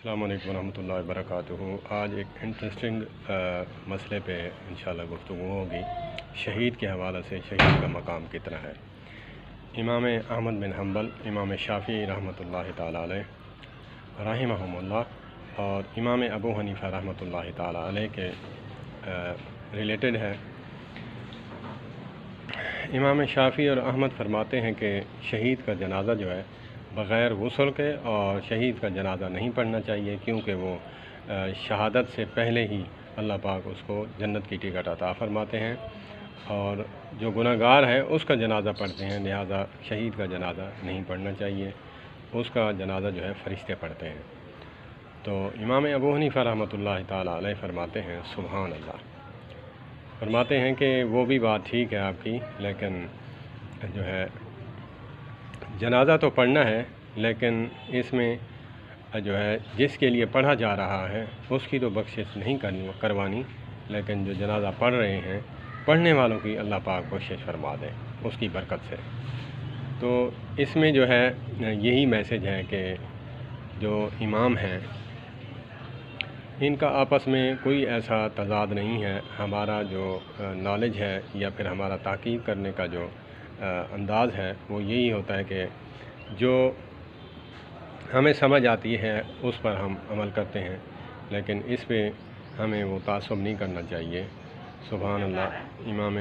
السلام علیکم ورحمۃ اللہ وبرکاتہ۔ آج ایک انٹرسٹنگ مسئلے پہ انشاءاللہ گفتگو ہوگی۔ شہید کے حوالے سے شہید کا مقام کتنا ہے۔ امام احمد بن حنبل، امام شافعی رحمۃ اللہ تعالیٰ علیہ رحمہم اللہ اور امام ابو حنیفہ رحمۃ اللہ تعالیٰ علیہ کے ریلیٹڈ ہے۔ امام شافعی اور احمد فرماتے ہیں کہ شہید کا جنازہ جو ہے بغیر غسل کے اور شہید کا جنازہ نہیں پڑھنا چاہیے، کیونکہ وہ شہادت سے پہلے ہی اللہ پاک اس کو جنت کی ٹکٹ عطا فرماتے ہیں، اور جو گناہ گار ہے اس کا جنازہ پڑھتے ہیں، لہذا شہید کا جنازہ نہیں پڑھنا چاہیے، اس کا جنازہ جو ہے فرشتے پڑھتے ہیں۔ تو امام ابو حنیفہ رحمۃ اللہ تعالیٰ علیہ فرماتے ہیں سبحان اللہ، فرماتے ہیں کہ وہ بھی بات ٹھیک ہے آپ کی، لیکن جو ہے جنازہ تو پڑھنا ہے، لیکن اس میں جو ہے جس کے لیے پڑھا جا رہا ہے اس کی تو بخشش نہیں کروانی، لیکن جو جنازہ پڑھ رہے ہیں پڑھنے والوں کی اللہ پاک بخشش فرما دے اس کی برکت سے۔ تو اس میں جو ہے یہی میسج ہے کہ جو امام ہیں ان کا آپس میں کوئی ایسا تضاد نہیں ہے۔ ہمارا جو نالج ہے یا پھر ہمارا تحقیق کرنے کا جو انداز ہے وہ یہی ہوتا ہے کہ جو ہمیں سمجھ آتی ہے اس پر ہم عمل کرتے ہیں، لیکن اس پہ ہمیں وہ تعصب نہیں کرنا چاہیے۔ سبحان اللہ۔ امام